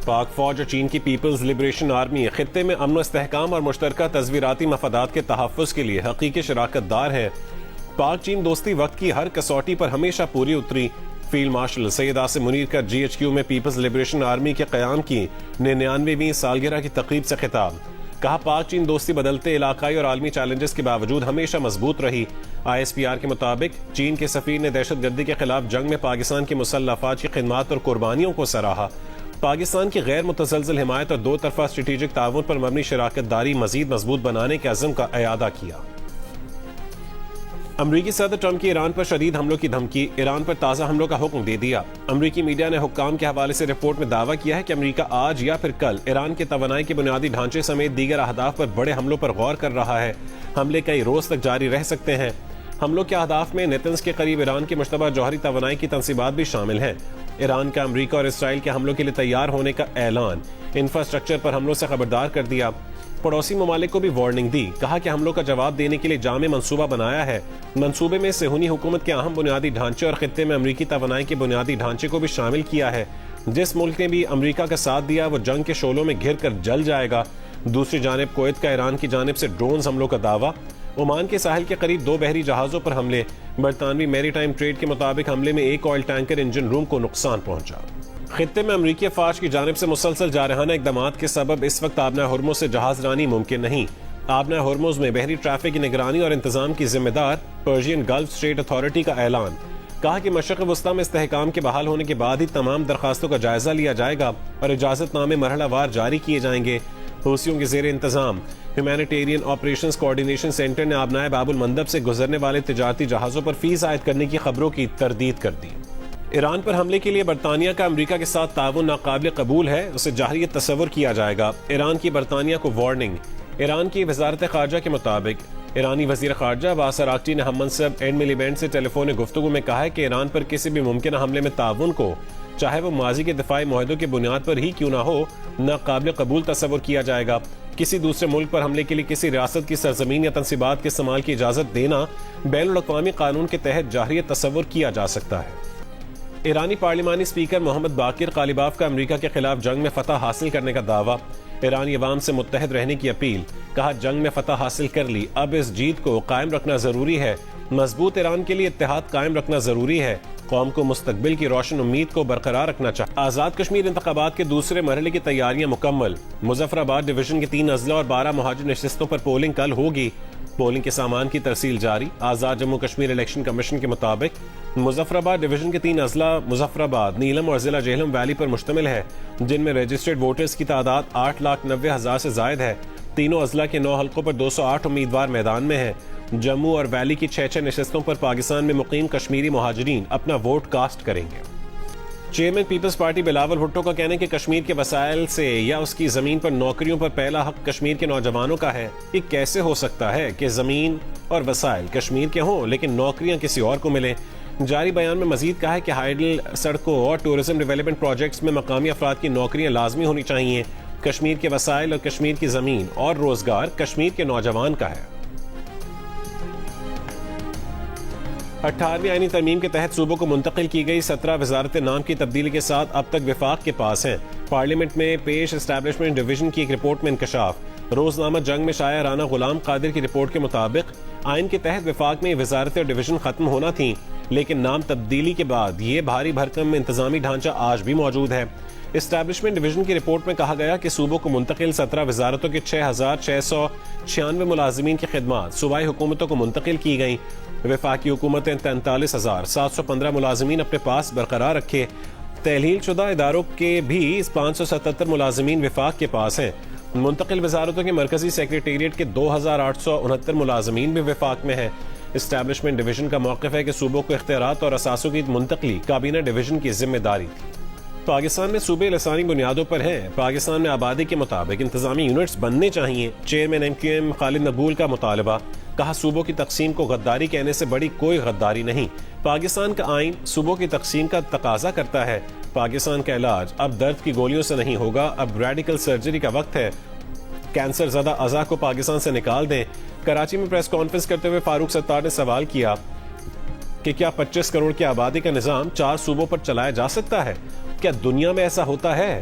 پاک فوج اور چین کی پیپلز لبریشن آرمی خطے میں امن و استحکام اور مشترکہ تصویراتی مفادات کے تحفظ کے لیے حقیقی شراکت دار ہے۔ پاک چین دوستی وقت کی ہر کسوٹی پر ہمیشہ پوری اتری۔ فیلڈ مارشل سید عاصم منیر کا GHQ میں پیپلز لبریشن آرمی کے قیام کی 99ویں سالگرہ کی تقریب سے خطاب۔ کہا پاک چین دوستی بدلتے علاقائی اور عالمی چیلنجز کے باوجود ہمیشہ مضبوط رہی۔ ISPR کے مطابق چین کے سفیر نے دہشت گردی کے خلاف جنگ میں پاکستان کی مسلح افواج کی خدمات اور قربانیوں کو سراہا۔ پاکستان کی غیر متزلزل حمایت اور دو طرفہ اسٹریٹجک تعاون پر مبنی شراکت داری مزید مضبوط بنانے کے عزم کا اعادہ کیا۔ امریکی صدر ٹرمپ کی ایران پر شدید حملوں کی دھمکی، ایران پر تازہ حملوں کا حکم دے دیا۔ امریکی میڈیا نے حکام کے حوالے سے رپورٹ میں دعویٰ کیا ہے کہ امریکہ آج یا پھر کل ایران کے توانائی کے بنیادی ڈھانچے سمیت دیگر اہداف پر بڑے حملوں پر غور کر رہا ہے۔ حملے کئی روز تک جاری رہ سکتے ہیں۔ حملوں کے اہداف میں نیتنز کے قریب ایران کی مشتبہ جوہری توانائی کی تنصیبات بھی شامل ہیں۔ ایران کا امریکہ اور اسرائیل کے حملوں کے لیے تیار ہونے کا اعلان، انفراسٹرکچر پر حملوں سے خبردار کر دیا۔ پڑوسی ممالک کو بھی وارننگ دی، کہا کہ حملوں کا جواب دینے کے لیے جامع منصوبہ بنایا ہے۔ منصوبے میں صہیونی حکومت کے اہم بنیادی ڈھانچے اور خطے میں امریکی توانائی کے بنیادی ڈھانچے کو بھی شامل کیا ہے۔ جس ملک نے بھی امریکہ کا ساتھ دیا وہ جنگ کے شعلوں میں گھر کر جل جائے گا۔ دوسری جانب کویت کا ایران کی جانب سے ڈرونز حملوں کا دعویٰ، عمان کے ساحل کے قریب 2 بحری جہازوں پر حملے، برطانوی میری ٹائم ٹریڈ کے مطابق حملے میں ایک آئل ٹینکر انجن روم کو نقصان پہنچا۔ خطے میں امریکی افواج کی جانب سے مسلسل جارحانہ اقدامات کے سبب اس وقت آبنہ ہرمز سے جہاز رانی ممکن نہیں۔ آبنہ ہرمز میں بحری ٹریفک کی نگرانی اور انتظام کی ذمہ دار پرشین گلف اسٹریٹ اتھارٹی کا اعلان۔ کہا کہ مشرق وسطیٰ میں استحکام کے بحال ہونے کے بعد ہی تمام درخواستوں کا جائزہ لیا جائے گا اور اجازت نامے مرحلہ وار جاری کیے جائیں گے۔ حوثیوں کے زیر انتظام ہیومینیٹیرین آپریشنز کوارڈینیشن سینٹر نے آبنائے باب المندب سے گزرنے والے تجارتی جہازوں پر فیس عائد کرنے کی خبروں کی تردید کر دی۔ ایران پر حملے کے لیے برطانیہ کا امریکہ کے ساتھ تعاون ناقابل قبول ہے، اسے جاہریت تصور کیا جائے گا۔ ایران کی برطانیہ کو وارننگ۔ ایران کی وزارت خارجہ کے مطابق ایرانی وزیر خارجہ عباس اراغچی نے ہم منصب ایڈ ملیبینڈ سے ٹیلی فون گفتگو میں کہا ہے کہ ایران پر کسی بھی ممکنہ حملے میں تعاون کو، چاہے وہ ماضی کے دفاعی معاہدوں کی بنیاد پر ہی کیوں نہ ہو، ناقابل قبول تصور کیا جائے گا۔ کسی دوسرے ملک پر حملے کے لیے کسی ریاست کی سرزمین یا تنصیبات کے استعمال کی اجازت دینا بین الاقوامی قانون کے تحت جاہریت تصور کیا جا سکتا ہے۔ ایرانی پارلیمانی اسپیکر محمد باقر قالیباف کا امریکہ کے خلاف جنگ میں فتح حاصل کرنے کا دعویٰ، ایرانی عوام سے متحد رہنے کی اپیل۔ کہا جنگ میں فتح حاصل کر لی، اب اس جیت کو قائم رکھنا ضروری ہے۔ مضبوط ایران کے لیے اتحاد قائم رکھنا ضروری ہے، قوم کو مستقبل کی روشن امید کو برقرار رکھنا چاہیے۔ آزاد کشمیر انتخابات کے دوسرے مرحلے کی تیاریاں مکمل، مظفر آباد ڈویژن کی 3 اضلاع اور 12 مہاجر نشستوں پر پولنگ کل ہوگی۔ پولنگ کے سامان کی ترسیل جاری۔ آزاد جموں کشمیر الیکشن کمیشن کے مطابق مظفر آباد ڈویژن کے 3 اضلاع مظفر آباد، نیلم اور ضلع جہلم ویلی پر مشتمل ہے، جن میں رجسٹرڈ ووٹرز کی تعداد 8,90,000 سے زائد ہے۔ تینوں اضلاع کے 9 حلقوں پر 208 امیدوار میدان میں ہیں۔ جموں اور ویلی کی 6 نشستوں پر پاکستان میں مقیم کشمیری مہاجرین اپنا ووٹ کاسٹ کریں گے۔ چیئرمین پیپلز پارٹی بلاول بھٹو کا کہنا ہے کہ کشمیر کے وسائل سے یا اس کی زمین پر نوکریوں پر پہلا حق کشمیر کے نوجوانوں کا ہے۔ یہ کیسے ہو سکتا ہے کہ زمین اور وسائل کشمیر کے ہوں لیکن نوکریاں کسی اور کو ملیں؟ جاری بیان میں مزید کہا ہے کہ ہائیڈل سڑکوں اور ٹورزم ڈیولپمنٹ پروجیکٹس میں مقامی افراد کی نوکریاں لازمی ہونی چاہیے۔ کشمیر کے وسائل اور کشمیر کی زمین اور روزگار کشمیر کے نوجوان کا ہے۔ 18ویں آئینی ترمیم کے تحت صوبوں کو منتقل کی گئی 17 وزارت نام کی تبدیلی کے ساتھ اب تک وفاق کے پاس ہیں۔ پارلیمنٹ میں پیش اسٹیبلشمنٹ ڈویژن کی ایک رپورٹ میں انکشاف۔ روزنامہ جنگ میں شائع رانا غلام قادر کی رپورٹ کے مطابق آئین کے تحت وفاق میں وزارت اور ڈویژن ختم ہونا تھیں، لیکن نام تبدیلی کے بعد یہ بھاری بھرکم انتظامی ڈھانچہ آج بھی موجود ہے۔ اسٹیبلشمنٹ ڈویژن کی رپورٹ میں کہا گیا کہ صوبوں کو منتقل 17 وزارتوں کے 6,696 ملازمین کی خدمات صوبائی حکومتوں کو منتقل کی گئیں۔ وفاقی حکومتیں 43,715 ملازمین اپنے پاس برقرار رکھے۔ تحلیل شدہ اداروں کے بھی 577 ملازمین وفاق کے پاس ہیں۔ منتقل وزارتوں کے مرکزی سیکریٹریٹ کے 2,869 ملازمین بھی وفاق میں ہیں۔ اسٹیبلشمنٹ ڈویژن کا موقف ہے کہ صوبوں کو اختیارات اور اثاثوں کی منتقلی کابینہ ڈویژن کی ذمہ داری تھی۔ پاکستان میں صوبے لسانی بنیادوں پر ہیں۔ پاکستان میں آبادی کے مطابق انتظامی یونٹس بننے چاہیے۔ چیئرمین MQM خالد نبول کا مطالبہ۔ کہا صوبوں کی تقسیم کو غداری کہنے سے بڑی کوئی غداری نہیں۔ پاکستان کا آئین صوبوں کی تقسیم کا تقاضا کرتا ہے۔ پاکستان کا علاج اب درد کی گولیوں سے نہیں ہوگا، اب ریڈیکل سرجری کا وقت ہے۔ کینسر زدہ اعضاء کو پاکستان سے نکال دیں۔ کراچی میں پریس کانفرنس کرتے ہوئے فاروق ستار نے سوال کیا کہ کیا 25 کروڑ کی آبادی کا نظام 4 صوبوں پر چلایا جا سکتا ہے؟ کیا دنیا میں ایسا ہوتا ہے؟